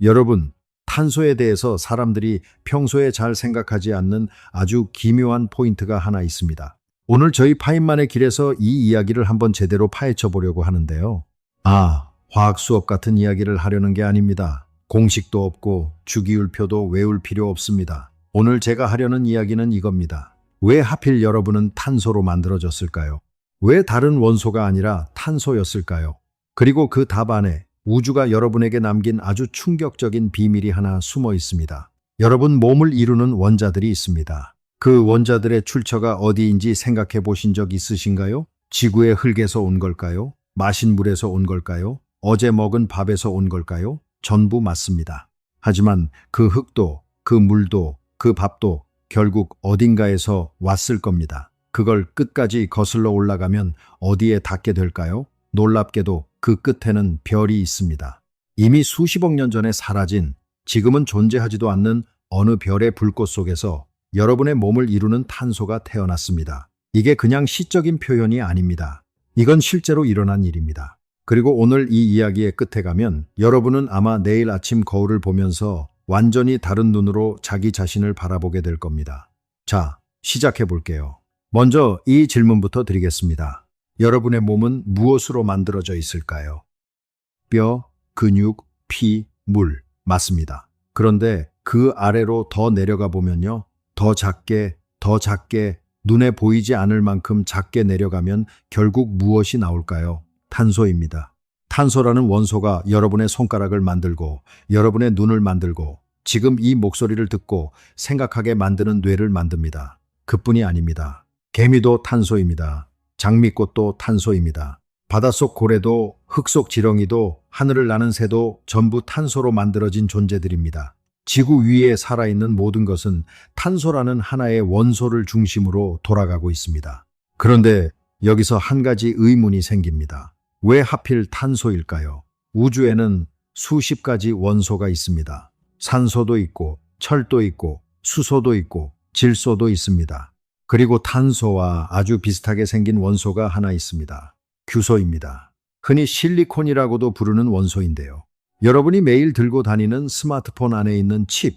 여러분, 탄소에 대해서 사람들이 평소에 잘 생각하지 않는 아주 기묘한 포인트가 하나 있습니다. 오늘 저희 파인만의 길에서 이 이야기를 한번 제대로 파헤쳐 보려고 하는데요. 화학 수업 같은 이야기를 하려는 게 아닙니다. 공식도 없고 주기율표도 외울 필요 없습니다. 오늘 제가 하려는 이야기는 이겁니다. 왜 하필 여러분은 탄소로 만들어졌을까요? 왜 다른 원소가 아니라 탄소였을까요? 그리고 그 답 안에 우주가 여러분에게 남긴 아주 충격적인 비밀이 하나 숨어 있습니다. 여러분 몸을 이루는 원자들이 있습니다. 그 원자들의 출처가 어디인지 생각해 보신 적 있으신가요? 지구의 흙에서 온 걸까요? 마신 물에서 온 걸까요? 어제 먹은 밥에서 온 걸까요? 전부 맞습니다. 하지만 그 흙도, 그 물도, 그 밥도 결국 어딘가에서 왔을 겁니다. 그걸 끝까지 거슬러 올라가면 어디에 닿게 될까요? 놀랍게도 그 끝에는 별이 있습니다. 이미 수십억 년 전에 사라진, 지금은 존재하지도 않는 어느 별의 불꽃 속에서 여러분의 몸을 이루는 탄소가 태어났습니다. 이게 그냥 시적인 표현이 아닙니다. 이건 실제로 일어난 일입니다. 그리고 오늘 이 이야기의 끝에 가면 여러분은 아마 내일 아침 거울을 보면서 완전히 다른 눈으로 자기 자신을 바라보게 될 겁니다. 자, 시작해 볼게요. 먼저 이 질문부터 드리겠습니다. 여러분의 몸은 무엇으로 만들어져 있을까요? 뼈, 근육, 피, 물. 맞습니다. 그런데 그 아래로 더 내려가 보면요. 더 작게, 눈에 보이지 않을 만큼 작게 내려가면 결국 무엇이 나올까요? 탄소입니다. 탄소라는 원소가 여러분의 손가락을 만들고, 여러분의 눈을 만들고, 지금 이 목소리를 듣고 생각하게 만드는 뇌를 만듭니다. 그뿐이 아닙니다. 개미도 탄소입니다. 장미꽃도 탄소입니다. 바닷속 고래도, 흙속 지렁이도, 하늘을 나는 새도 전부 탄소로 만들어진 존재들입니다. 지구 위에 살아있는 모든 것은 탄소라는 하나의 원소를 중심으로 돌아가고 있습니다. 그런데 여기서 한 가지 의문이 생깁니다. 왜 하필 탄소일까요? 우주에는 수십 가지 원소가 있습니다. 산소도 있고, 철도 있고, 수소도 있고, 질소도 있습니다. 그리고 탄소와 아주 비슷하게 생긴 원소가 하나 있습니다. 규소입니다. 흔히 실리콘이라고도 부르는 원소인데요. 여러분이 매일 들고 다니는 스마트폰 안에 있는 칩,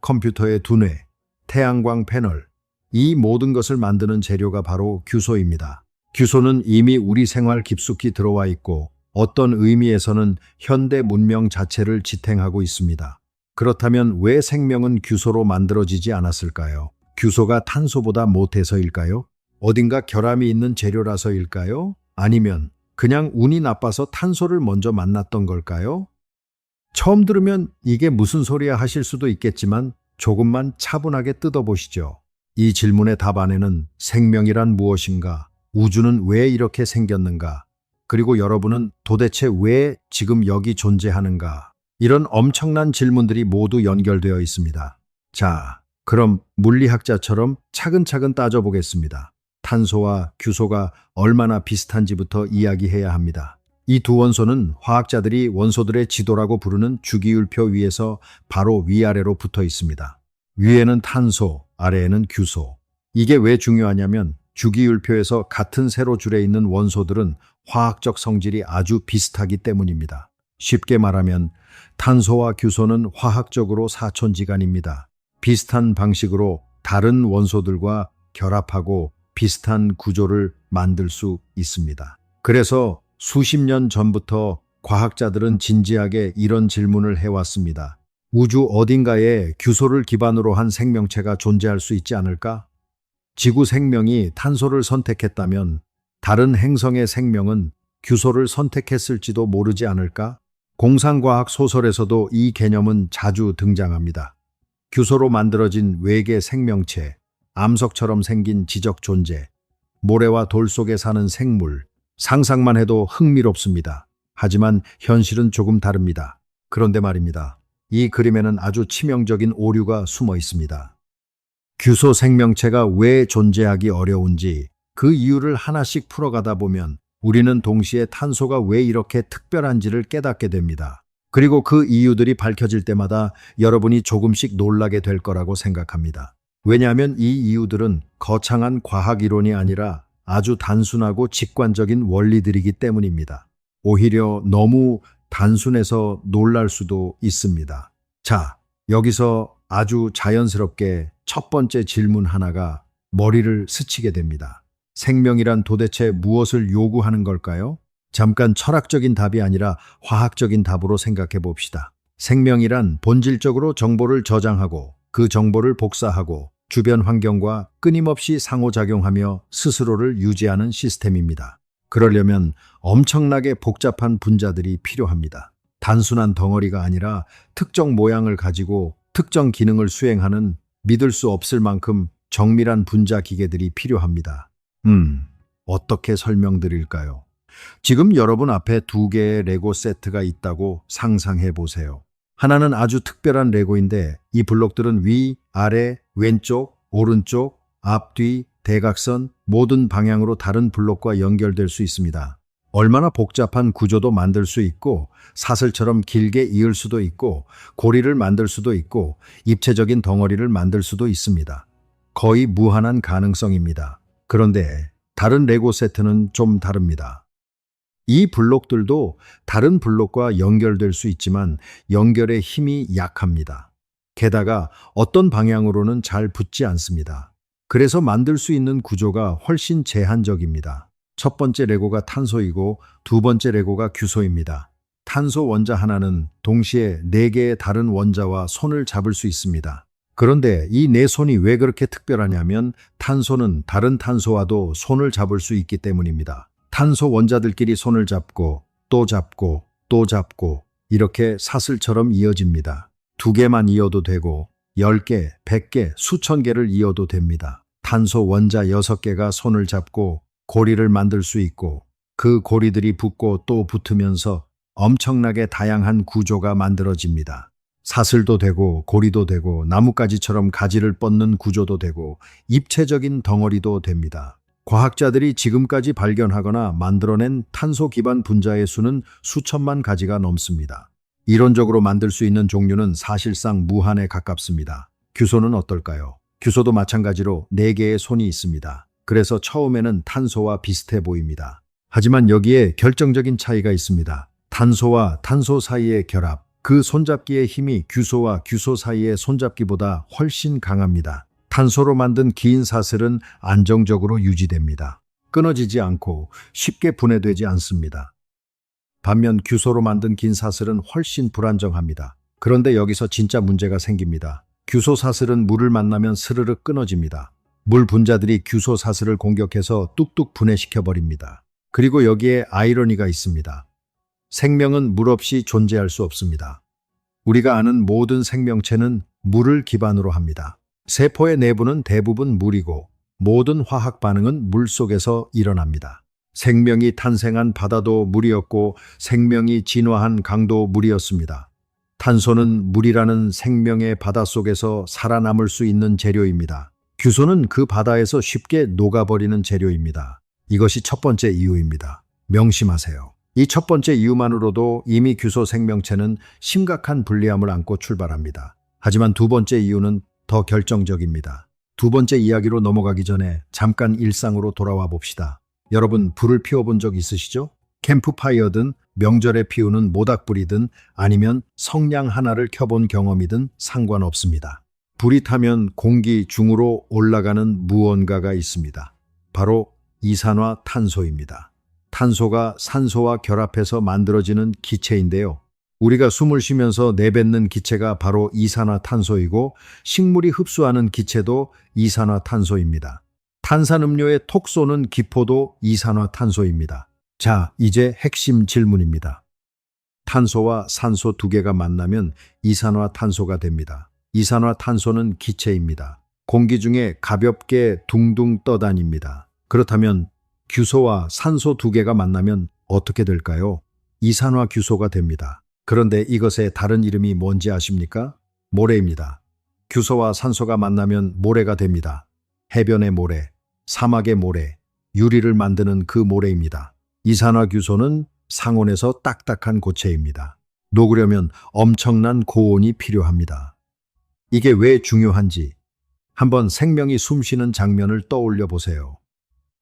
컴퓨터의 두뇌, 태양광 패널, 이 모든 것을 만드는 재료가 바로 규소입니다. 규소는 이미 우리 생활 깊숙이 들어와 있고 어떤 의미에서는 현대 문명 자체를 지탱하고 있습니다. 그렇다면 왜 생명은 규소로 만들어지지 않았을까요? 규소가 탄소보다 못해서일까요? 어딘가 결함이 있는 재료라서일까요? 아니면 그냥 운이 나빠서 탄소를 먼저 만났던 걸까요? 처음 들으면 이게 무슨 소리야 하실 수도 있겠지만 조금만 차분하게 뜯어보시죠. 이 질문의 답 안에는 생명이란 무엇인가? 우주는 왜 이렇게 생겼는가? 그리고 여러분은 도대체 왜 지금 여기 존재하는가? 이런 엄청난 질문들이 모두 연결되어 있습니다. 자, 그럼 물리학자처럼 차근차근 따져보겠습니다. 탄소와 규소가 얼마나 비슷한지부터 이야기해야 합니다. 이 두 원소는 화학자들이 원소들의 지도라고 부르는 주기율표 위에서 바로 위아래로 붙어 있습니다. 위에는 탄소, 아래에는 규소. 이게 왜 중요하냐면 주기율표에서 같은 세로줄에 있는 원소들은 화학적 성질이 아주 비슷하기 때문입니다. 쉽게 말하면 탄소와 규소는 화학적으로 사촌지간입니다. 비슷한 방식으로 다른 원소들과 결합하고 비슷한 구조를 만들 수 있습니다. 그래서 수십 년 전부터 과학자들은 진지하게 이런 질문을 해왔습니다. 우주 어딘가에 규소를 기반으로 한 생명체가 존재할 수 있지 않을까? 지구 생명이 탄소를 선택했다면 다른 행성의 생명은 규소를 선택했을지도 모르지 않을까? 공상과학 소설에서도 이 개념은 자주 등장합니다. 규소로 만들어진 외계 생명체, 암석처럼 생긴 지적 존재, 모래와 돌 속에 사는 생물, 상상만 해도 흥미롭습니다. 하지만 현실은 조금 다릅니다. 그런데 말입니다. 이 그림에는 아주 치명적인 오류가 숨어 있습니다. 규소 생명체가 왜 존재하기 어려운지 그 이유를 하나씩 풀어가다 보면 우리는 동시에 탄소가 왜 이렇게 특별한지를 깨닫게 됩니다. 그리고 그 이유들이 밝혀질 때마다 여러분이 조금씩 놀라게 될 거라고 생각합니다. 왜냐하면 이 이유들은 거창한 과학 이론이 아니라 아주 단순하고 직관적인 원리들이기 때문입니다. 오히려 너무 단순해서 놀랄 수도 있습니다. 자, 여기서 아주 자연스럽게 첫 번째 질문 하나가 머리를 스치게 됩니다. 생명이란 도대체 무엇을 요구하는 걸까요? 잠깐 철학적인 답이 아니라 화학적인 답으로 생각해 봅시다. 생명이란 본질적으로 정보를 저장하고 그 정보를 복사하고 주변 환경과 끊임없이 상호작용하며 스스로를 유지하는 시스템입니다. 그러려면 엄청나게 복잡한 분자들이 필요합니다. 단순한 덩어리가 아니라 특정 모양을 가지고 특정 기능을 수행하는 믿을 수 없을 만큼 정밀한 분자 기계들이 필요합니다. 어떻게 설명드릴까요? 지금 여러분 앞에 두 개의 레고 세트가 있다고 상상해 보세요. 하나는 아주 특별한 레고인데 이 블록들은 위, 아래, 왼쪽, 오른쪽, 앞, 뒤, 대각선 모든 방향으로 다른 블록과 연결될 수 있습니다. 얼마나 복잡한 구조도 만들 수 있고 사슬처럼 길게 이을 수도 있고 고리를 만들 수도 있고 입체적인 덩어리를 만들 수도 있습니다. 거의 무한한 가능성입니다. 그런데 다른 레고 세트는 좀 다릅니다. 이 블록들도 다른 블록과 연결될 수 있지만 연결의 힘이 약합니다. 게다가 어떤 방향으로는 잘 붙지 않습니다. 그래서 만들 수 있는 구조가 훨씬 제한적입니다. 첫 번째 레고가 탄소이고 두 번째 레고가 규소입니다. 탄소 원자 하나는 동시에 네 개의 다른 원자와 손을 잡을 수 있습니다. 그런데 이 네 손이 왜 그렇게 특별하냐면 탄소는 다른 탄소와도 손을 잡을 수 있기 때문입니다. 탄소 원자들끼리 손을 잡고 또 잡고 또 잡고 이렇게 사슬처럼 이어집니다. 두 개만 이어도 되고 10개, 100개, 수천 개를 이어도 됩니다. 탄소 원자 6개가 손을 잡고 고리를 만들 수 있고 그 고리들이 붙고 또 붙으면서 엄청나게 다양한 구조가 만들어집니다. 사슬도 되고 고리도 되고 나뭇가지처럼 가지를 뻗는 구조도 되고 입체적인 덩어리도 됩니다. 과학자들이 지금까지 발견하거나 만들어낸 탄소 기반 분자의 수는 수천만 가지가 넘습니다. 이론적으로 만들 수 있는 종류는 사실상 무한에 가깝습니다. 규소는 어떨까요? 규소도 마찬가지로 4개의 손이 있습니다. 그래서 처음에는 탄소와 비슷해 보입니다. 하지만 여기에 결정적인 차이가 있습니다. 탄소와 탄소 사이의 결합, 그 손잡기의 힘이 규소와 규소 사이의 손잡기보다 훨씬 강합니다. 탄소로 만든 긴 사슬은 안정적으로 유지됩니다. 끊어지지 않고 쉽게 분해되지 않습니다. 반면 규소로 만든 긴 사슬은 훨씬 불안정합니다. 그런데 여기서 진짜 문제가 생깁니다. 규소 사슬은 물을 만나면 스르륵 끊어집니다. 물 분자들이 규소 사슬을 공격해서 뚝뚝 분해시켜버립니다. 그리고 여기에 아이러니가 있습니다. 생명은 물 없이 존재할 수 없습니다. 우리가 아는 모든 생명체는 물을 기반으로 합니다. 세포의 내부는 대부분 물이고 모든 화학 반응은 물 속에서 일어납니다. 생명이 탄생한 바다도 물이었고 생명이 진화한 강도 물이었습니다. 탄소는 물이라는 생명의 바다 속에서 살아남을 수 있는 재료입니다. 규소는 그 바다에서 쉽게 녹아버리는 재료입니다. 이것이 첫 번째 이유입니다. 명심하세요. 이 첫 번째 이유만으로도 이미 규소 생명체는 심각한 불리함을 안고 출발합니다. 하지만 두 번째 이유는 더 결정적입니다. 두 번째 이야기로 넘어가기 전에 잠깐 일상으로 돌아와 봅시다. 여러분, 불을 피워본 적 있으시죠? 캠프파이어든 명절에 피우는 모닥불이든 아니면 성냥 하나를 켜본 경험이든 상관없습니다. 불이 타면 공기 중으로 올라가는 무언가가 있습니다. 바로 이산화탄소입니다. 탄소가 산소와 결합해서 만들어지는 기체인데요. 우리가 숨을 쉬면서 내뱉는 기체가 바로 이산화탄소이고 식물이 흡수하는 기체도 이산화탄소입니다. 탄산음료의 톡 쏘는 기포도 이산화탄소입니다. 자, 이제 핵심 질문입니다. 탄소와 산소 두 개가 만나면 이산화탄소가 됩니다. 이산화탄소는 기체입니다. 공기 중에 가볍게 둥둥 떠다닙니다. 그렇다면 규소와 산소 두 개가 만나면 어떻게 될까요? 이산화규소가 됩니다. 그런데 이것의 다른 이름이 뭔지 아십니까? 모래입니다. 규소와 산소가 만나면 모래가 됩니다. 해변의 모래, 사막의 모래, 유리를 만드는 그 모래입니다. 이산화규소는 상온에서 딱딱한 고체입니다. 녹으려면 엄청난 고온이 필요합니다. 이게 왜 중요한지 한번 생명이 숨쉬는 장면을 떠올려 보세요.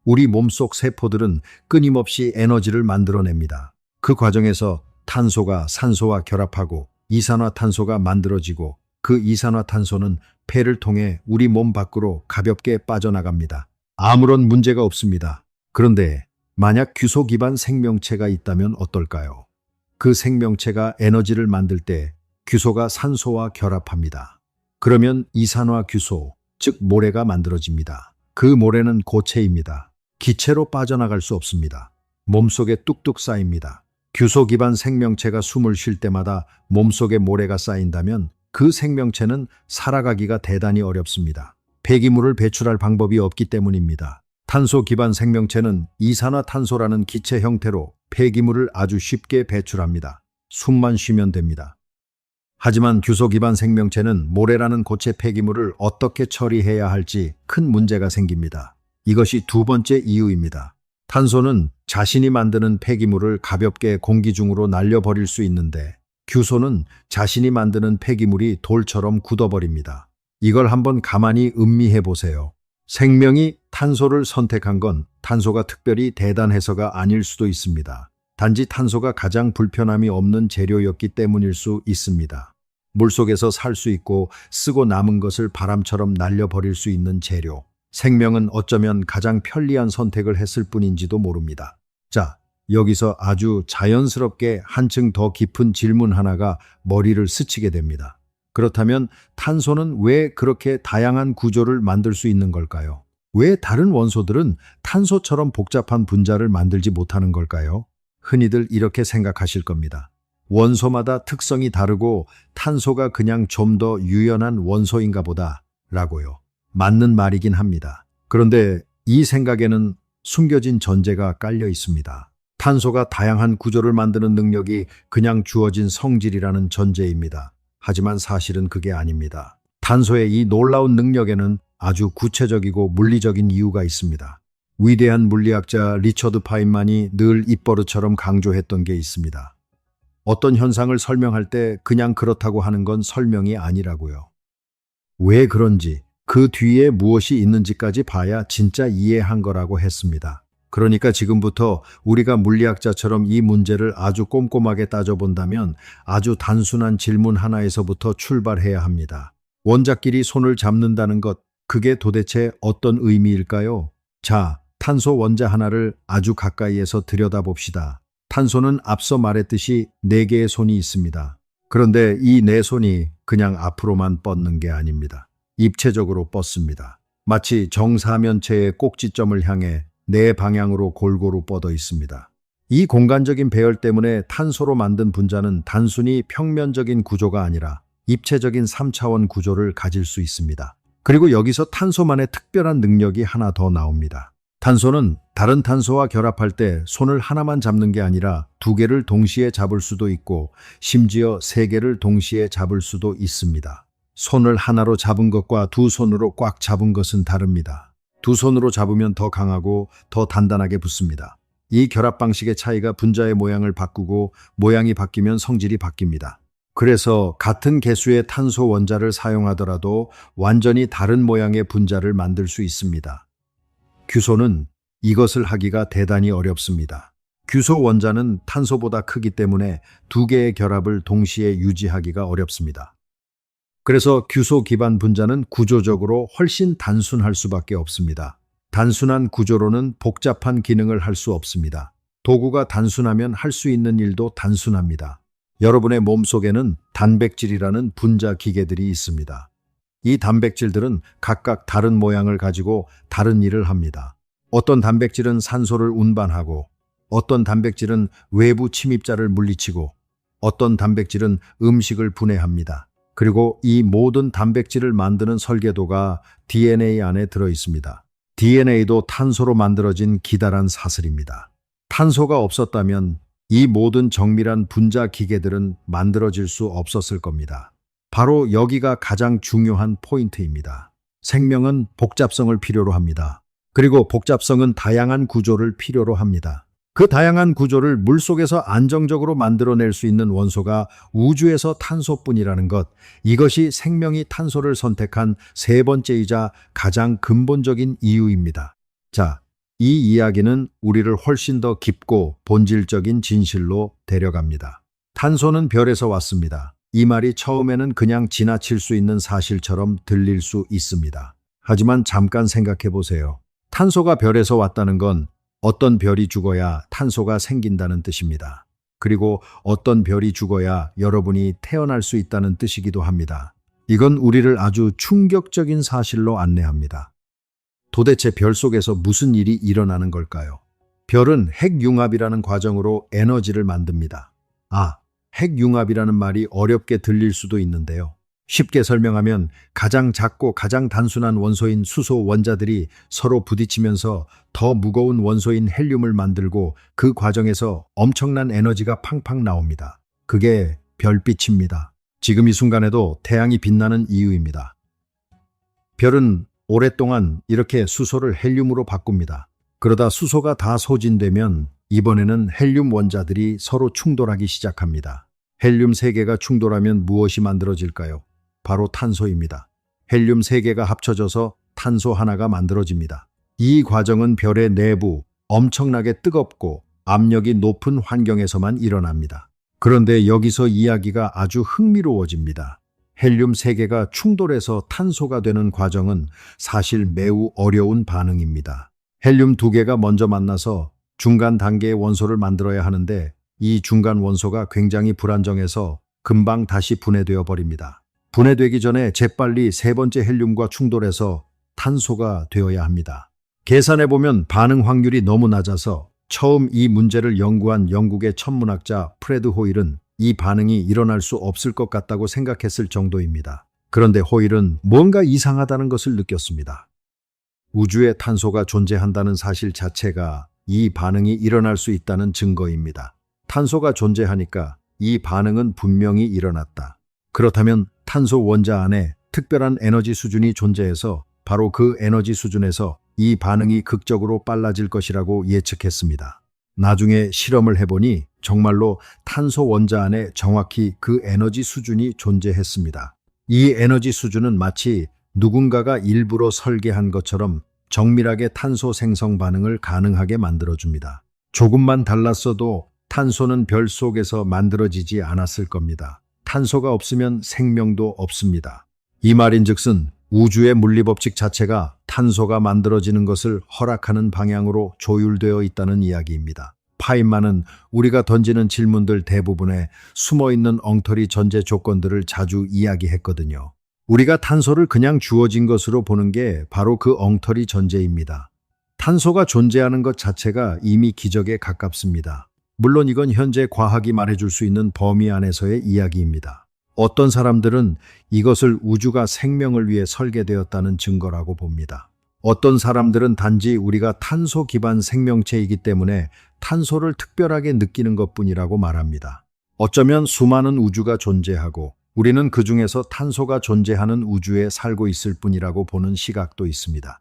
우리 몸속 세포들은 끊임없이 에너지를 만들어냅니다. 그 과정에서 탄소가 산소와 결합하고 이산화탄소가 만들어지고 그 이산화탄소는 폐를 통해 우리 몸 밖으로 가볍게 빠져나갑니다. 아무런 문제가 없습니다. 그런데 만약 규소 기반 생명체가 있다면 어떨까요? 그 생명체가 에너지를 만들 때 규소가 산소와 결합합니다. 그러면 이산화규소, 즉 모래가 만들어집니다. 그 모래는 고체입니다. 기체로 빠져나갈 수 없습니다. 몸속에 뚝뚝 쌓입니다. 규소 기반 생명체가 숨을 쉴 때마다 몸속에 모래가 쌓인다면 그 생명체는 살아가기가 대단히 어렵습니다. 폐기물을 배출할 방법이 없기 때문입니다. 탄소 기반 생명체는 이산화탄소라는 기체 형태로 폐기물을 아주 쉽게 배출합니다. 숨만 쉬면 됩니다. 하지만 규소 기반 생명체는 모래라는 고체 폐기물을 어떻게 처리해야 할지 큰 문제가 생깁니다. 이것이 두 번째 이유입니다. 탄소는 자신이 만드는 폐기물을 가볍게 공기 중으로 날려버릴 수 있는데 규소는 자신이 만드는 폐기물이 돌처럼 굳어버립니다. 이걸 한번 가만히 음미해 보세요. 생명이 탄소를 선택한 건 탄소가 특별히 대단해서가 아닐 수도 있습니다. 단지 탄소가 가장 불편함이 없는 재료였기 때문일 수 있습니다. 물속에서 살 수 있고 쓰고 남은 것을 바람처럼 날려버릴 수 있는 재료. 생명은 어쩌면 가장 편리한 선택을 했을 뿐인지도 모릅니다. 자, 여기서 아주 자연스럽게 한층 더 깊은 질문 하나가 머리를 스치게 됩니다. 그렇다면 탄소는 왜 그렇게 다양한 구조를 만들 수 있는 걸까요? 왜 다른 원소들은 탄소처럼 복잡한 분자를 만들지 못하는 걸까요? 흔히들 이렇게 생각하실 겁니다. 원소마다 특성이 다르고 탄소가 그냥 좀 더 유연한 원소인가 보다 라고요. 맞는 말이긴 합니다. 그런데 이 생각에는 숨겨진 전제가 깔려 있습니다. 탄소가 다양한 구조를 만드는 능력이 그냥 주어진 성질이라는 전제입니다. 하지만 사실은 그게 아닙니다. 탄소의 이 놀라운 능력에는 아주 구체적이고 물리적인 이유가 있습니다. 위대한 물리학자 리처드 파인만이 늘 입버릇처럼 강조했던 게 있습니다. 어떤 현상을 설명할 때 그냥 그렇다고 하는 건 설명이 아니라고요. 왜 그런지, 그 뒤에 무엇이 있는지까지 봐야 진짜 이해한 거라고 했습니다. 그러니까 지금부터 우리가 물리학자처럼 이 문제를 아주 꼼꼼하게 따져본다면 아주 단순한 질문 하나에서부터 출발해야 합니다. 원자끼리 손을 잡는다는 것, 그게 도대체 어떤 의미일까요? 자, 탄소 원자 하나를 아주 가까이에서 들여다봅시다. 탄소는 앞서 말했듯이 4개의 손이 있습니다. 그런데 이 4손이 그냥 앞으로만 뻗는 게 아닙니다. 입체적으로 뻗습니다. 마치 정사면체의 꼭지점을 향해 4방향으로 골고루 뻗어 있습니다. 이 공간적인 배열 때문에 탄소로 만든 분자는 단순히 평면적인 구조가 아니라 입체적인 3차원 구조를 가질 수 있습니다. 그리고 여기서 탄소만의 특별한 능력이 하나 더 나옵니다. 탄소는 다른 탄소와 결합할 때 손을 하나만 잡는 게 아니라 2개를 동시에 잡을 수도 있고 심지어 3개를 동시에 잡을 수도 있습니다. 손을 하나로 잡은 것과 2손으로 꽉 잡은 것은 다릅니다. 2손으로 잡으면 더 강하고 더 단단하게 붙습니다. 이 결합 방식의 차이가 분자의 모양을 바꾸고 모양이 바뀌면 성질이 바뀝니다. 그래서 같은 개수의 탄소 원자를 사용하더라도 완전히 다른 모양의 분자를 만들 수 있습니다. 규소는 이것을 하기가 대단히 어렵습니다. 규소 원자는 탄소보다 크기 때문에 2개의 결합을 동시에 유지하기가 어렵습니다. 그래서 규소 기반 분자는 구조적으로 훨씬 단순할 수밖에 없습니다. 단순한 구조로는 복잡한 기능을 할 수 없습니다. 도구가 단순하면 할 수 있는 일도 단순합니다. 여러분의 몸속에는 단백질이라는 분자 기계들이 있습니다. 이 단백질들은 각각 다른 모양을 가지고 다른 일을 합니다. 어떤 단백질은 산소를 운반하고, 어떤 단백질은 외부 침입자를 물리치고, 어떤 단백질은 음식을 분해합니다. 그리고 이 모든 단백질을 만드는 설계도가 DNA 안에 들어 있습니다. DNA도 탄소로 만들어진 기다란 사슬입니다. 탄소가 없었다면 이 모든 정밀한 분자 기계들은 만들어질 수 없었을 겁니다. 바로 여기가 가장 중요한 포인트입니다. 생명은 복잡성을 필요로 합니다. 그리고 복잡성은 다양한 구조를 필요로 합니다. 그 다양한 구조를 물속에서 안정적으로 만들어낼 수 있는 원소가 우주에서 탄소뿐이라는 것, 이것이 생명이 탄소를 선택한 세 번째이자 가장 근본적인 이유입니다. 자, 이 이야기는 우리를 훨씬 더 깊고 본질적인 진실로 데려갑니다. 탄소는 별에서 왔습니다. 이 말이 처음에는 그냥 지나칠 수 있는 사실처럼 들릴 수 있습니다. 하지만 잠깐 생각해 보세요. 탄소가 별에서 왔다는 건 어떤 별이 죽어야 탄소가 생긴다는 뜻입니다. 그리고 어떤 별이 죽어야 여러분이 태어날 수 있다는 뜻이기도 합니다. 이건 우리를 아주 충격적인 사실로 안내합니다. 도대체 별 속에서 무슨 일이 일어나는 걸까요? 별은 핵융합이라는 과정으로 에너지를 만듭니다. 핵융합이라는 말이 어렵게 들릴 수도 있는데요. 쉽게 설명하면 가장 작고 가장 단순한 원소인 수소 원자들이 서로 부딪히면서 더 무거운 원소인 헬륨을 만들고 그 과정에서 엄청난 에너지가 팡팡 나옵니다. 그게 별빛입니다. 지금 이 순간에도 태양이 빛나는 이유입니다. 별은 오랫동안 이렇게 수소를 헬륨으로 바꿉니다. 그러다 수소가 다 소진되면 이번에는 헬륨 원자들이 서로 충돌하기 시작합니다. 헬륨 3개가 충돌하면 무엇이 만들어질까요? 바로 탄소입니다. 헬륨 3개가 합쳐져서 탄소 하나가 만들어집니다. 이 과정은 별의 내부 엄청나게 뜨겁고 압력이 높은 환경에서만 일어납니다. 그런데 여기서 이야기가 아주 흥미로워집니다. 헬륨 3개가 충돌해서 탄소가 되는 과정은 사실 매우 어려운 반응입니다. 헬륨 2개가 먼저 만나서 중간 단계의 원소를 만들어야 하는데 이 중간 원소가 굉장히 불안정해서 금방 다시 분해되어 버립니다. 분해되기 전에 재빨리 3번째 헬륨과 충돌해서 탄소가 되어야 합니다. 계산해보면 반응 확률이 너무 낮아서 처음 이 문제를 연구한 영국의 천문학자 프레드 호일은 이 반응이 일어날 수 없을 것 같다고 생각했을 정도입니다. 그런데 호일은 뭔가 이상하다는 것을 느꼈습니다. 우주에 탄소가 존재한다는 사실 자체가 이 반응이 일어날 수 있다는 증거입니다. 탄소가 존재하니까 이 반응은 분명히 일어났다. 그렇다면 탄소 원자 안에 특별한 에너지 수준이 존재해서 바로 그 에너지 수준에서 이 반응이 극적으로 빨라질 것이라고 예측했습니다. 나중에 실험을 해보니 정말로 탄소 원자 안에 정확히 그 에너지 수준이 존재했습니다. 이 에너지 수준은 마치 누군가가 일부러 설계한 것처럼 정밀하게 탄소 생성 반응을 가능하게 만들어줍니다. 조금만 달랐어도 탄소는 별 속에서 만들어지지 않았을 겁니다. 탄소가 없으면 생명도 없습니다. 이 말인즉슨 우주의 물리법칙 자체가 탄소가 만들어지는 것을 허락하는 방향으로 조율되어 있다는 이야기입니다. 파인만은 우리가 던지는 질문들 대부분에 숨어있는 엉터리 전제 조건들을 자주 이야기했거든요. 우리가 탄소를 그냥 주어진 것으로 보는 게 바로 그 엉터리 전제입니다. 탄소가 존재하는 것 자체가 이미 기적에 가깝습니다. 물론 이건 현재 과학이 말해줄 수 있는 범위 안에서의 이야기입니다. 어떤 사람들은 이것을 우주가 생명을 위해 설계되었다는 증거라고 봅니다. 어떤 사람들은 단지 우리가 탄소 기반 생명체이기 때문에 탄소를 특별하게 느끼는 것뿐이라고 말합니다. 어쩌면 수많은 우주가 존재하고 우리는 그 중에서 탄소가 존재하는 우주에 살고 있을 뿐이라고 보는 시각도 있습니다.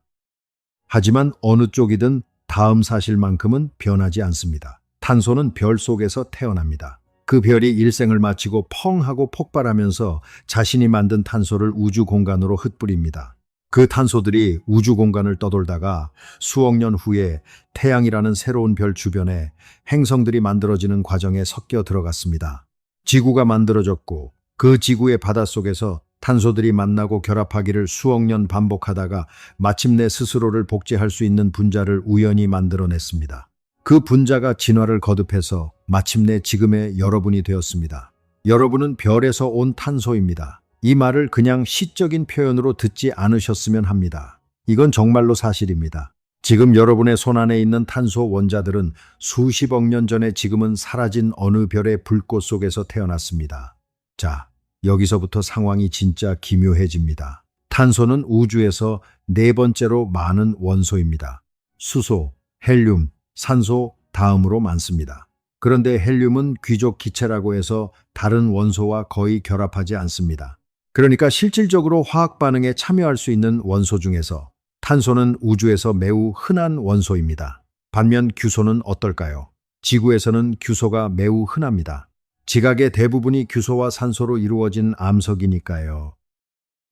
하지만 어느 쪽이든 다음 사실만큼은 변하지 않습니다. 탄소는 별 속에서 태어납니다. 그 별이 일생을 마치고 펑 하고 폭발하면서 자신이 만든 탄소를 우주 공간으로 흩뿌립니다. 그 탄소들이 우주 공간을 떠돌다가 수억 년 후에 태양이라는 새로운 별 주변에 행성들이 만들어지는 과정에 섞여 들어갔습니다. 지구가 만들어졌고 그 지구의 바닷속에서 탄소들이 만나고 결합하기를 수억 년 반복하다가 마침내 스스로를 복제할 수 있는 분자를 우연히 만들어냈습니다. 그 분자가 진화를 거듭해서 마침내 지금의 여러분이 되었습니다. 여러분은 별에서 온 탄소입니다. 이 말을 그냥 시적인 표현으로 듣지 않으셨으면 합니다. 이건 정말로 사실입니다. 지금 여러분의 손안에 있는 탄소 원자들은 수십억 년 전에 지금은 사라진 어느 별의 불꽃 속에서 태어났습니다. 자, 여기서부터 상황이 진짜 기묘해집니다. 탄소는 우주에서 4번째로 많은 원소입니다. 수소, 헬륨, 산소 다음으로 많습니다. 그런데 헬륨은 귀족 기체라고 해서 다른 원소와 거의 결합하지 않습니다. 그러니까 실질적으로 화학 반응에 참여할 수 있는 원소 중에서 탄소는 우주에서 매우 흔한 원소입니다. 반면 규소는 어떨까요? 지구에서는 규소가 매우 흔합니다. 지각의 대부분이 규소와 산소로 이루어진 암석이니까요.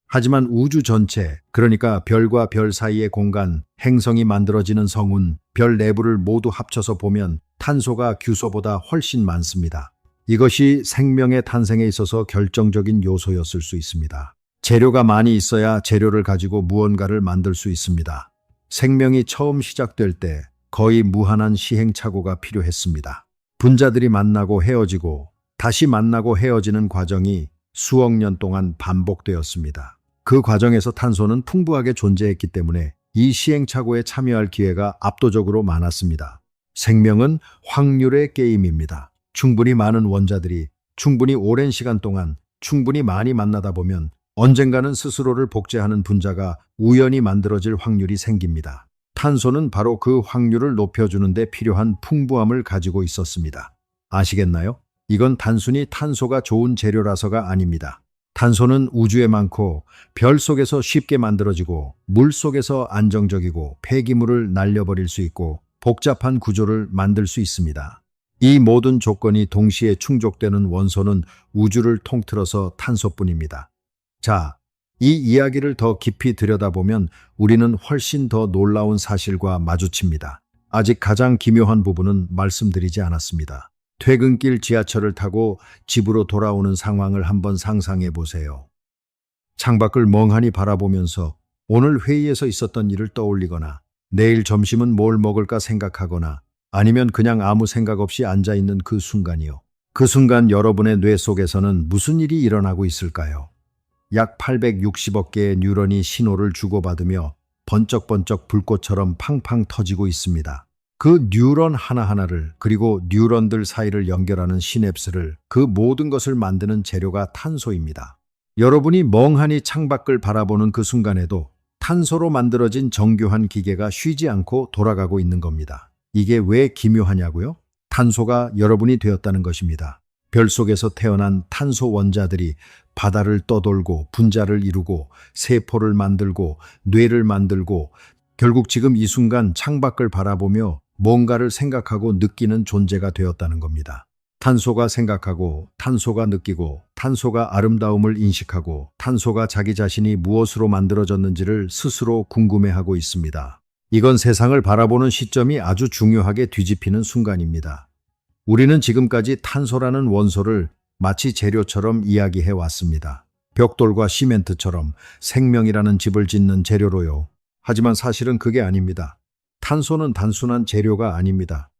하지만 우주 전체, 그러니까 별과 별 사이의 공간, 행성이 만들어지는 성운, 별 내부를 모두 합쳐서 보면 탄소가 규소보다 훨씬 많습니다. 이것이 생명의 탄생에 있어서 결정적인 요소였을 수 있습니다. 재료가 많이 있어야 재료를 가지고 무언가를 만들 수 있습니다. 생명이 처음 시작될 때 거의 무한한 시행착오가 필요했습니다. 분자들이 만나고 헤어지고 다시 만나고 헤어지는 과정이 수억 년 동안 반복되었습니다. 그 과정에서 탄소는 풍부하게 존재했기 때문에 이 시행착오에 참여할 기회가 압도적으로 많았습니다. 생명은 확률의 게임입니다. 충분히 많은 원자들이 충분히 오랜 시간 동안 충분히 많이 만나다 보면 언젠가는 스스로를 복제하는 분자가 우연히 만들어질 확률이 생깁니다. 탄소는 바로 그 확률을 높여주는 데 필요한 풍부함을 가지고 있었습니다. 아시겠나요? 이건 단순히 탄소가 좋은 재료라서가 아닙니다. 탄소는 우주에 많고 별 속에서 쉽게 만들어지고 물 속에서 안정적이고 폐기물을 날려버릴 수 있고 복잡한 구조를 만들 수 있습니다. 이 모든 조건이 동시에 충족되는 원소는 우주를 통틀어서 탄소뿐입니다. 자, 이 이야기를 더 깊이 들여다보면 우리는 훨씬 더 놀라운 사실과 마주칩니다. 아직 가장 기묘한 부분은 말씀드리지 않았습니다. 퇴근길 지하철을 타고 집으로 돌아오는 상황을 한번 상상해 보세요. 창밖을 멍하니 바라보면서 오늘 회의에서 있었던 일을 떠올리거나 내일 점심은 뭘 먹을까 생각하거나 아니면 그냥 아무 생각 없이 앉아 있는 그 순간이요. 그 순간 여러분의 뇌 속에서는 무슨 일이 일어나고 있을까요? 약 860억 개의 뉴런이 신호를 주고받으며 번쩍번쩍 불꽃처럼 팡팡 터지고 있습니다. 그 뉴런 하나하나를 그리고 뉴런들 사이를 연결하는 시냅스를 그 모든 것을 만드는 재료가 탄소입니다. 여러분이 멍하니 창밖을 바라보는 그 순간에도 탄소로 만들어진 정교한 기계가 쉬지 않고 돌아가고 있는 겁니다. 이게 왜 기묘하냐고요? 탄소가 여러분이 되었다는 것입니다. 별 속에서 태어난 탄소 원자들이 바다를 떠돌고 분자를 이루고 세포를 만들고 뇌를 만들고 결국 지금 이 순간 창밖을 바라보며 뭔가를 생각하고 느끼는 존재가 되었다는 겁니다. 탄소가 생각하고 탄소가 느끼고 탄소가 아름다움을 인식하고 탄소가 자기 자신이 무엇으로 만들어졌는지를 스스로 궁금해하고 있습니다. 이건 세상을 바라보는 시점이 아주 중요하게 뒤집히는 순간입니다. 우리는 지금까지 탄소라는 원소를 마치 재료처럼 이야기해 왔습니다. 벽돌과 시멘트처럼 생명이라는 집을 짓는 재료로요. 하지만 사실은 그게 아닙니다. 탄소는 단순한 재료가 아닙니다.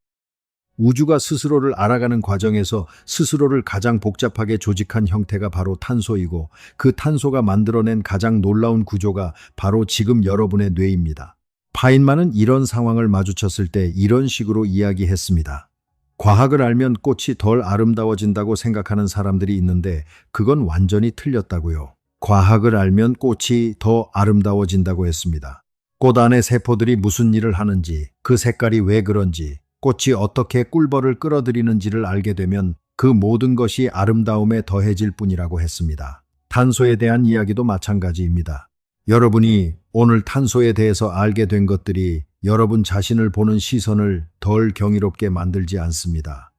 우주가 스스로를 알아가는 과정에서 스스로를 가장 복잡하게 조직한 형태가 바로 탄소이고 그 탄소가 만들어낸 가장 놀라운 구조가 바로 지금 여러분의 뇌입니다. 파인만은 이런 상황을 마주쳤을 때 이런 식으로 이야기했습니다. 과학을 알면 꽃이 덜 아름다워진다고 생각하는 사람들이 있는데 그건 완전히 틀렸다고요. 과학을 알면 꽃이 더 아름다워진다고 했습니다. 꽃 안의 세포들이 무슨 일을 하는지, 그 색깔이 왜 그런지, 꽃이 어떻게 꿀벌을 끌어들이는지를 알게 되면 그 모든 것이 아름다움에 더해질 뿐이라고 했습니다. 탄소에 대한 이야기도 마찬가지입니다. 여러분이 오늘 탄소에 대해서 알게 된 것들이 여러분 자신을 보는 시선을 덜 경이롭게 만들지 않습니다.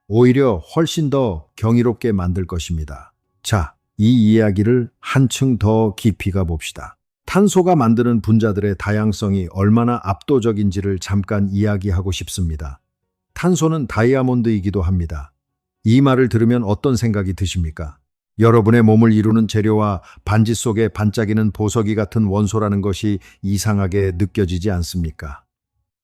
오히려 훨씬 더 경이롭게 만들 것입니다. 자, 이 이야기를 한층 더 깊이 가봅시다. 탄소가 만드는 분자들의 다양성이 얼마나 압도적인지를 잠깐 이야기하고 싶습니다. 탄소는 다이아몬드이기도 합니다. 이 말을 들으면 어떤 생각이 드십니까? 여러분의 몸을 이루는 재료와 반지 속에 반짝이는 보석이 같은 원소라는 것이 이상하게 느껴지지 않습니까?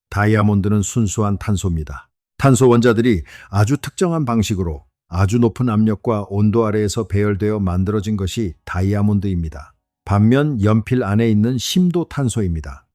다이아몬드는 순수한 탄소입니다. 탄소 원자들이 아주 특정한 방식으로 아주 높은 압력과 온도 아래에서 배열되어 만들어진 것이 다이아몬드입니다. 반면 연필 안에 있는 심도 탄소입니다.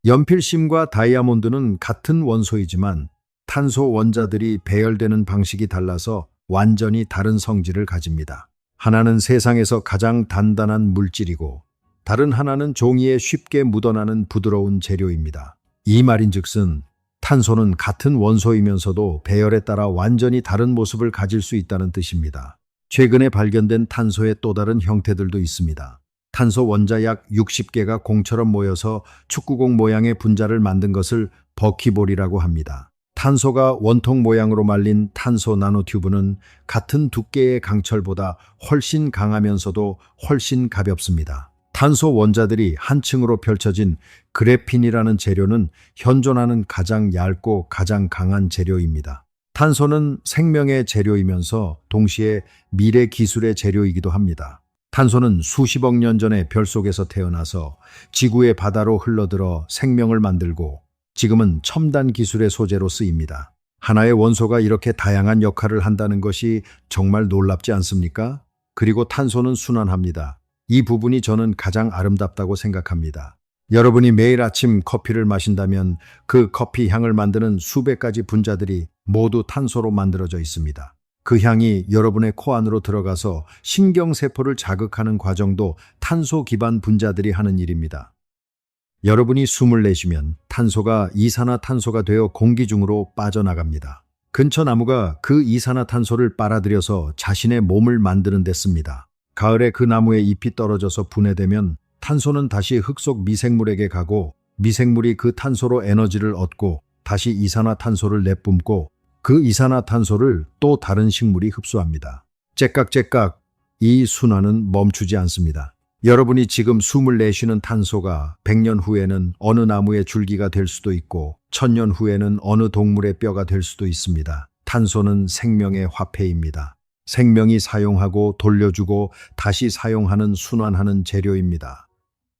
연필심과 다이아몬드는 같은 원소이지만 탄소 원자들이 배열되는 방식이 달라서 완전히 다른 성질을 가집니다. 하나는 세상에서 가장 단단한 물질이고 다른 하나는 종이에 쉽게 묻어나는 부드러운 재료입니다. 이 말인즉슨 탄소는 같은 원소이면서도 배열에 따라 완전히 다른 모습을 가질 수 있다는 뜻입니다. 최근에 발견된 탄소의 또 다른 형태들도 있습니다. 탄소 원자 약 60개가 공처럼 모여서 축구공 모양의 분자를 만든 것을 버키볼이라고 합니다. 탄소가 원통 모양으로 말린 탄소 나노튜브는 같은 두께의 강철보다 훨씬 강하면서도 훨씬 가볍습니다. 탄소 원자들이 한 층으로 펼쳐진 그래핀이라는 재료는 현존하는 가장 얇고 가장 강한 재료입니다. 탄소는 생명의 재료이면서 동시에 미래 기술의 재료이기도 합니다. 탄소는 수십억 년 전에 별 속에서 태어나서 지구의 바다로 흘러들어 생명을 만들고 지금은 첨단 기술의 소재로 쓰입니다. 하나의 원소가 이렇게 다양한 역할을 한다는 것이 정말 놀랍지 않습니까? 그리고 탄소는 순환합니다. 이 부분이 저는 가장 아름답다고 생각합니다. 여러분이 매일 아침 커피를 마신다면 그 커피 향을 만드는 수백 가지 분자들이 모두 탄소로 만들어져 있습니다. 그 향이 여러분의 코 안으로 들어가서 신경세포를 자극하는 과정도 탄소 기반 분자들이 하는 일입니다. 여러분이 숨을 내쉬면 탄소가 이산화탄소가 되어 공기 중으로 빠져나갑니다. 근처 나무가 그 이산화탄소를 빨아들여서 자신의 몸을 만드는 데 씁니다. 가을에 그 나무의 잎이 떨어져서 분해되면 탄소는 다시 흙 속 미생물에게 가고 미생물이 그 탄소로 에너지를 얻고 다시 이산화탄소를 내뿜고 그 이산화탄소를 또 다른 식물이 흡수합니다. 째깍째깍 이 순환은 멈추지 않습니다. 여러분이 지금 숨을 내쉬는 탄소가 100년 후에는 어느 나무의 줄기가 될 수도 있고 1000년 후에는 어느 동물의 뼈가 될 수도 있습니다. 탄소는 생명의 화폐입니다. 생명이 사용하고 돌려주고 다시 사용하는 순환하는 재료입니다.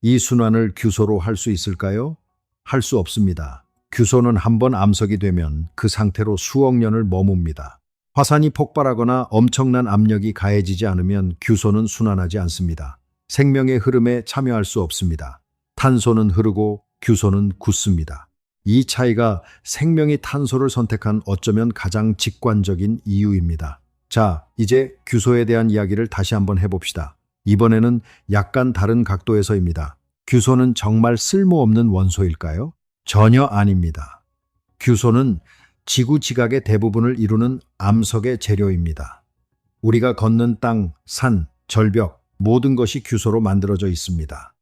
이 순환을 규소로 할 수 있을까요? 할 수 없습니다. 규소는 한번 암석이 되면 그 상태로 수억 년을 머뭅니다. 화산이 폭발하거나 엄청난 압력이 가해지지 않으면 규소는 순환하지 않습니다. 생명의 흐름에 참여할 수 없습니다. 탄소는 흐르고 규소는 굳습니다. 이 차이가 생명이 탄소를 선택한 어쩌면 가장 직관적인 이유입니다. 자, 이제 규소에 대한 이야기를 다시 한번 해봅시다. 이번에는 약간 다른 각도에서입니다. 규소는 정말 쓸모없는 원소일까요? 전혀 아닙니다. 규소는 지구 지각의 대부분을 이루는 암석의 재료입니다. 우리가 걷는 땅, 산, 절벽, 모든 것이 규소로 만들어져 있습니다.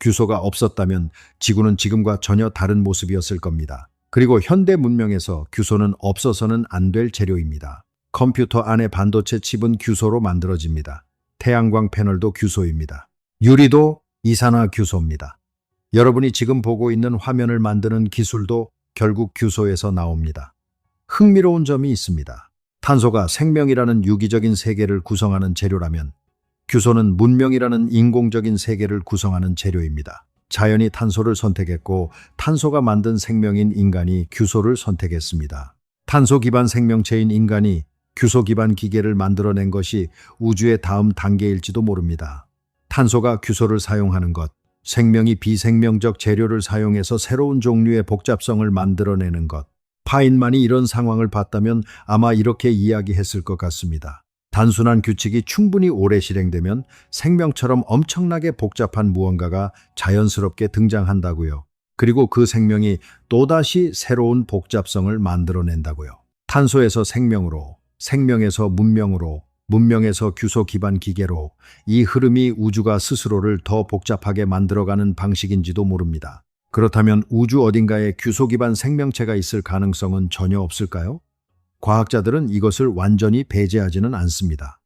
규소가 없었다면 지구는 지금과 전혀 다른 모습이었을 겁니다. 그리고 현대 문명에서 규소는 없어서는 안 될 재료입니다. 컴퓨터 안의 반도체 칩은 규소로 만들어집니다. 태양광 패널도 규소입니다. 유리도 이산화 규소입니다. 여러분이 지금 보고 있는 화면을 만드는 기술도 결국 규소에서 나옵니다. 흥미로운 점이 있습니다. 탄소가 생명이라는 유기적인 세계를 구성하는 재료라면 규소는 문명이라는 인공적인 세계를 구성하는 재료입니다. 자연이 탄소를 선택했고 탄소가 만든 생명인 인간이 규소를 선택했습니다. 탄소 기반 생명체인 인간이 규소 기반 기계를 만들어낸 것이 우주의 다음 단계일지도 모릅니다. 탄소가 규소를 사용하는 것, 생명이 비생명적 재료를 사용해서 새로운 종류의 복잡성을 만들어내는 것. 파인만이 이런 상황을 봤다면 아마 이렇게 이야기했을 것 같습니다. 단순한 규칙이 충분히 오래 실행되면 생명처럼 엄청나게 복잡한 무언가가 자연스럽게 등장한다고요. 그리고 그 생명이 또다시 새로운 복잡성을 만들어낸다고요. 탄소에서 생명으로, 생명에서 문명으로, 문명에서 규소 기반 기계로 이 흐름이 우주가 스스로를 더 복잡하게 만들어가는 방식인지도 모릅니다. 그렇다면 우주 어딘가에 규소 기반 생명체가 있을 가능성은 전혀 없을까요? 과학자들은 이것을 완전히 배제하지는 않습니다.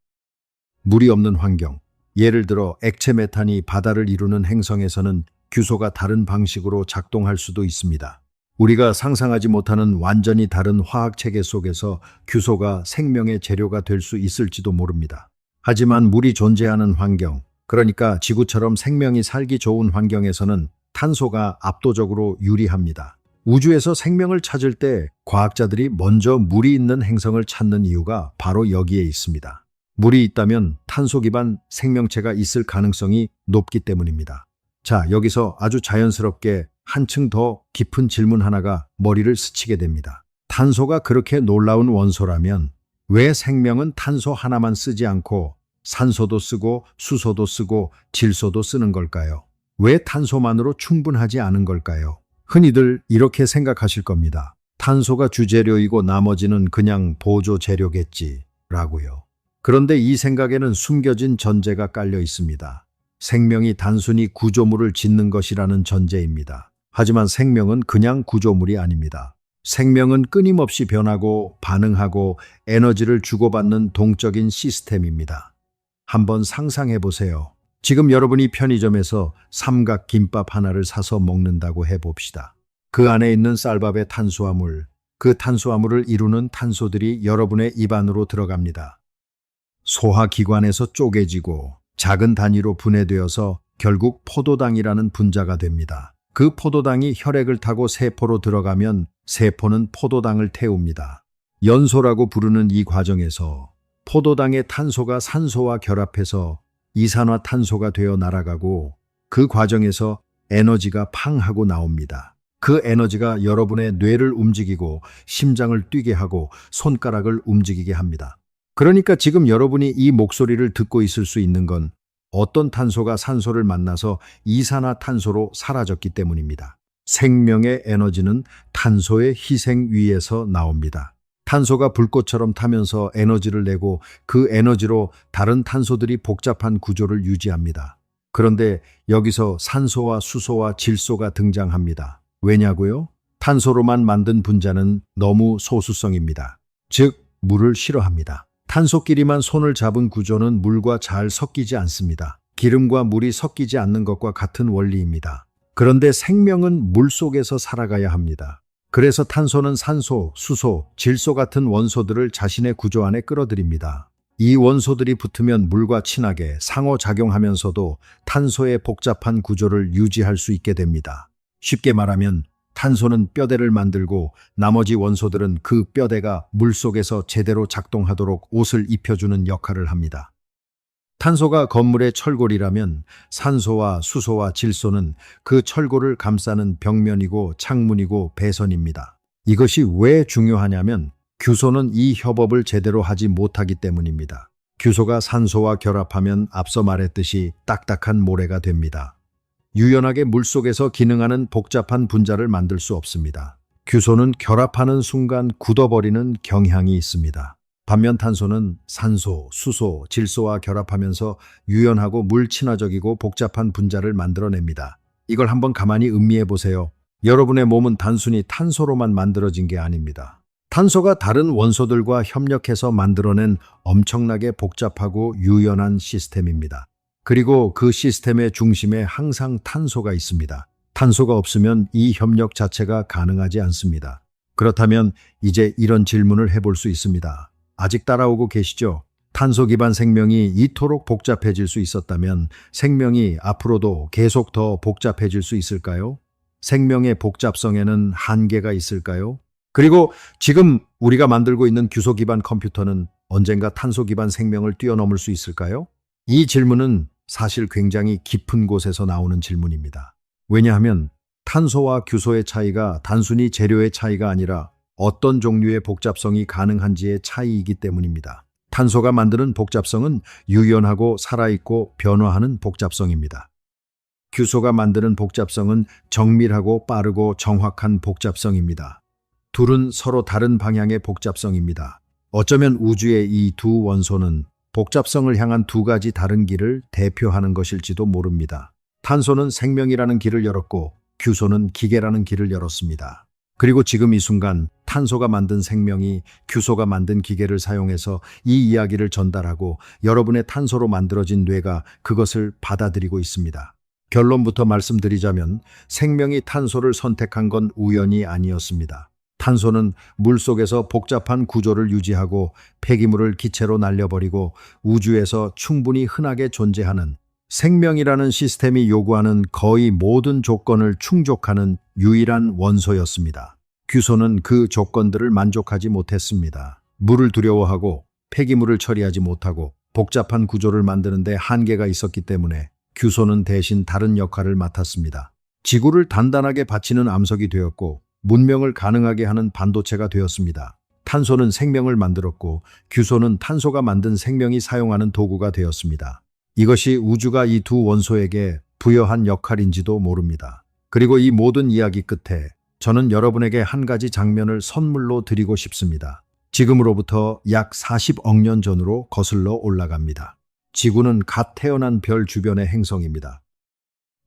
물이 없는 환경, 예를 들어 액체 메탄이 바다를 이루는 행성에서는 규소가 다른 방식으로 작동할 수도 있습니다. 우리가 상상하지 못하는 완전히 다른 화학 체계 속에서 규소가 생명의 재료가 될 수 있을지도 모릅니다. 하지만 물이 존재하는 환경, 그러니까 지구처럼 생명이 살기 좋은 환경에서는 탄소가 압도적으로 유리합니다. 우주에서 생명을 찾을 때 과학자들이 먼저 물이 있는 행성을 찾는 이유가 바로 여기에 있습니다. 물이 있다면 탄소 기반 생명체가 있을 가능성이 높기 때문입니다. 자, 여기서 아주 자연스럽게 한층 더 깊은 질문 하나가 머리를 스치게 됩니다. 탄소가 그렇게 놀라운 원소라면 왜 생명은 탄소 하나만 쓰지 않고 산소도 쓰고 수소도 쓰고 질소도 쓰는 걸까요? 왜 탄소만으로 충분하지 않은 걸까요? 흔히들 이렇게 생각하실 겁니다. 탄소가 주재료이고 나머지는 그냥 보조 재료겠지 라고요. 그런데 이 생각에는 숨겨진 전제가 깔려 있습니다. 생명이 단순히 구조물을 짓는 것이라는 전제입니다. 하지만 생명은 그냥 구조물이 아닙니다. 생명은 끊임없이 변하고 반응하고 에너지를 주고받는 동적인 시스템입니다. 한번 상상해 보세요. 지금 여러분이 편의점에서 삼각 김밥 하나를 사서 먹는다고 해봅시다. 그 안에 있는 쌀밥의 탄수화물, 그 탄수화물을 이루는 탄소들이 여러분의 입 안으로 들어갑니다. 소화기관에서 쪼개지고 작은 단위로 분해되어서 결국 포도당이라는 분자가 됩니다. 그 포도당이 혈액을 타고 세포로 들어가면 세포는 포도당을 태웁니다. 연소라고 부르는 이 과정에서 포도당의 탄소가 산소와 결합해서 이산화탄소가 되어 날아가고 그 과정에서 에너지가 팡 하고 나옵니다. 그 에너지가 여러분의 뇌를 움직이고 심장을 뛰게 하고 손가락을 움직이게 합니다. 그러니까 지금 여러분이 이 목소리를 듣고 있을 수 있는 건 어떤 탄소가 산소를 만나서 이산화탄소로 사라졌기 때문입니다. 생명의 에너지는 탄소의 희생 위에서 나옵니다. 탄소가 불꽃처럼 타면서 에너지를 내고 그 에너지로 다른 탄소들이 복잡한 구조를 유지합니다. 그런데 여기서 산소와 수소와 질소가 등장합니다. 왜냐고요? 탄소로만 만든 분자는 너무 소수성입니다. 즉, 물을 싫어합니다. 탄소끼리만 손을 잡은 구조는 물과 잘 섞이지 않습니다. 기름과 물이 섞이지 않는 것과 같은 원리입니다. 그런데 생명은 물 속에서 살아가야 합니다. 그래서 탄소는 산소, 수소, 질소 같은 원소들을 자신의 구조 안에 끌어들입니다. 이 원소들이 붙으면 물과 친하게 상호작용하면서도 탄소의 복잡한 구조를 유지할 수 있게 됩니다. 쉽게 말하면 탄소는 뼈대를 만들고 나머지 원소들은 그 뼈대가 물속에서 제대로 작동하도록 옷을 입혀주는 역할을 합니다. 탄소가 건물의 철골이라면 산소와 수소와 질소는 그 철골을 감싸는 벽면이고 창문이고 배선입니다. 이것이 왜 중요하냐면 규소는 이 협업을 제대로 하지 못하기 때문입니다. 규소가 산소와 결합하면 앞서 말했듯이 딱딱한 모래가 됩니다. 유연하게 물속에서 기능하는 복잡한 분자를 만들 수 없습니다. 규소는 결합하는 순간 굳어버리는 경향이 있습니다. 반면 탄소는 산소, 수소, 질소와 결합하면서 유연하고 물친화적이고 복잡한 분자를 만들어냅니다. 이걸 한번 가만히 음미해 보세요. 여러분의 몸은 단순히 탄소로만 만들어진 게 아닙니다. 탄소가 다른 원소들과 협력해서 만들어낸 엄청나게 복잡하고 유연한 시스템입니다. 그리고 그 시스템의 중심에 항상 탄소가 있습니다. 탄소가 없으면 이 협력 자체가 가능하지 않습니다. 그렇다면 이제 이런 질문을 해볼 수 있습니다. 아직 따라오고 계시죠? 탄소 기반 생명이 이토록 복잡해질 수 있었다면 생명이 앞으로도 계속 더 복잡해질 수 있을까요? 생명의 복잡성에는 한계가 있을까요? 그리고 지금 우리가 만들고 있는 규소 기반 컴퓨터는 언젠가 탄소 기반 생명을 뛰어넘을 수 있을까요? 이 질문은 사실 굉장히 깊은 곳에서 나오는 질문입니다. 왜냐하면 탄소와 규소의 차이가 단순히 재료의 차이가 아니라 어떤 종류의 복잡성이 가능한지의 차이이기 때문입니다. 탄소가 만드는 복잡성은 유연하고 살아있고 변화하는 복잡성입니다. 규소가 만드는 복잡성은 정밀하고 빠르고 정확한 복잡성입니다. 둘은 서로 다른 방향의 복잡성입니다. 어쩌면 우주의 이 두 원소는 복잡성을 향한 두 가지 다른 길을 대표하는 것일지도 모릅니다. 탄소는 생명이라는 길을 열었고 규소는 기계라는 길을 열었습니다. 그리고 지금 이 순간 탄소가 만든 생명이 규소가 만든 기계를 사용해서 이 이야기를 전달하고 여러분의 탄소로 만들어진 뇌가 그것을 받아들이고 있습니다. 결론부터 말씀드리자면 생명이 탄소를 선택한 건 우연이 아니었습니다. 탄소는 물속에서 복잡한 구조를 유지하고 폐기물을 기체로 날려버리고 우주에서 충분히 흔하게 존재하는 생명이라는 시스템이 요구하는 거의 모든 조건을 충족하는 유일한 원소였습니다. 규소는 그 조건들을 만족하지 못했습니다. 물을 두려워하고 폐기물을 처리하지 못하고 복잡한 구조를 만드는데 한계가 있었기 때문에 규소는 대신 다른 역할을 맡았습니다. 지구를 단단하게 받치는 암석이 되었고 문명을 가능하게 하는 반도체가 되었습니다. 탄소는 생명을 만들었고 규소는 탄소가 만든 생명이 사용하는 도구가 되었습니다. 이것이 우주가 이 두 원소에게 부여한 역할인지도 모릅니다. 그리고 이 모든 이야기 끝에 저는 여러분에게 한 가지 장면을 선물로 드리고 싶습니다. 지금으로부터 약 40억 년 전으로 거슬러 올라갑니다. 지구는 갓 태어난 별 주변의 행성입니다.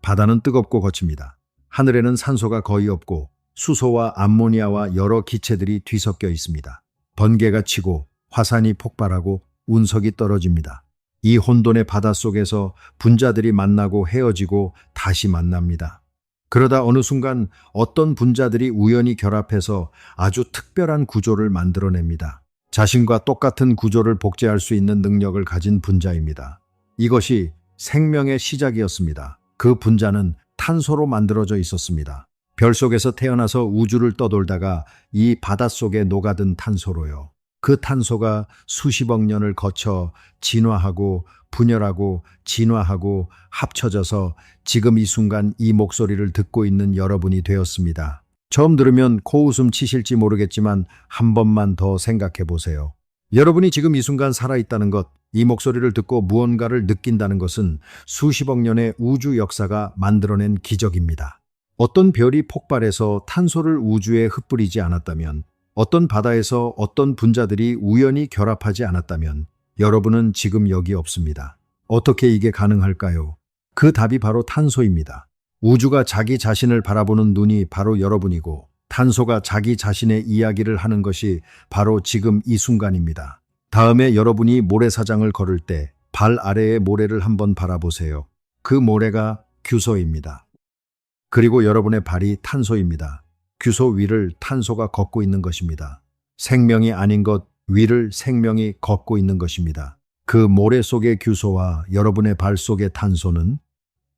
바다는 뜨겁고 거칩니다. 하늘에는 산소가 거의 없고 수소와 암모니아와 여러 기체들이 뒤섞여 있습니다. 번개가 치고 화산이 폭발하고 운석이 떨어집니다. 이 혼돈의 바다 속에서 분자들이 만나고 헤어지고 다시 만납니다. 그러다 어느 순간 어떤 분자들이 우연히 결합해서 아주 특별한 구조를 만들어냅니다. 자신과 똑같은 구조를 복제할 수 있는 능력을 가진 분자입니다. 이것이 생명의 시작이었습니다. 그 분자는 탄소로 만들어져 있었습니다. 별 속에서 태어나서 우주를 떠돌다가 이 바닷속에 녹아든 탄소로요. 그 탄소가 수십억 년을 거쳐 진화하고 분열하고 진화하고 합쳐져서 지금 이 순간 이 목소리를 듣고 있는 여러분이 되었습니다. 처음 들으면 코웃음 치실지 모르겠지만 한 번만 더 생각해 보세요. 여러분이 지금 이 순간 살아있다는 것, 이 목소리를 듣고 무언가를 느낀다는 것은 수십억 년의 우주 역사가 만들어낸 기적입니다. 어떤 별이 폭발해서 탄소를 우주에 흩뿌리지 않았다면, 어떤 바다에서 어떤 분자들이 우연히 결합하지 않았다면 여러분은 지금 여기 없습니다. 어떻게 이게 가능할까요? 그 답이 바로 탄소입니다. 우주가 자기 자신을 바라보는 눈이 바로 여러분이고 탄소가 자기 자신의 이야기를 하는 것이 바로 지금 이 순간입니다. 다음에 여러분이 모래사장을 걸을 때 발 아래의 모래를 한번 바라보세요. 그 모래가 규소입니다. 그리고 여러분의 발이 탄소입니다. 규소 위를 탄소가 걷고 있는 것입니다. 생명이 아닌 것 위를 생명이 걷고 있는 것입니다. 그 모래 속의 규소와 여러분의 발 속의 탄소는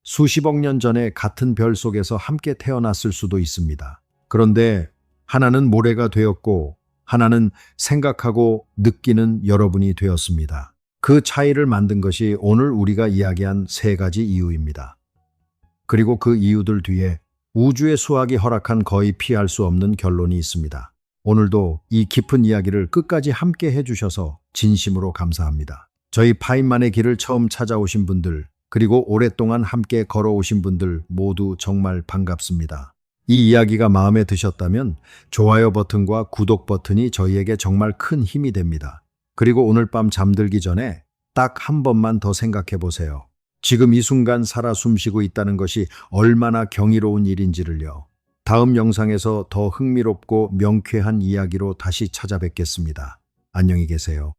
수십억 년 전에 같은 별 속에서 함께 태어났을 수도 있습니다. 그런데 하나는 모래가 되었고 하나는 생각하고 느끼는 여러분이 되었습니다. 그 차이를 만든 것이 오늘 우리가 이야기한 세 가지 이유입니다. 그리고 그 이유들 뒤에 우주의 수학이 허락한 거의 피할 수 없는 결론이 있습니다. 오늘도 이 깊은 이야기를 끝까지 함께 해주셔서 진심으로 감사합니다. 저희 파인만의 길을 처음 찾아오신 분들, 그리고 오랫동안 함께 걸어오신 분들 모두 정말 반갑습니다. 이 이야기가 마음에 드셨다면 좋아요 버튼과 구독 버튼이 저희에게 정말 큰 힘이 됩니다. 그리고 오늘 밤 잠들기 전에 딱 한 번만 더 생각해 보세요. 지금 이 순간 살아 숨쉬고 있다는 것이 얼마나 경이로운 일인지를요. 다음 영상에서 더 흥미롭고 명쾌한 이야기로 다시 찾아뵙겠습니다. 안녕히 계세요.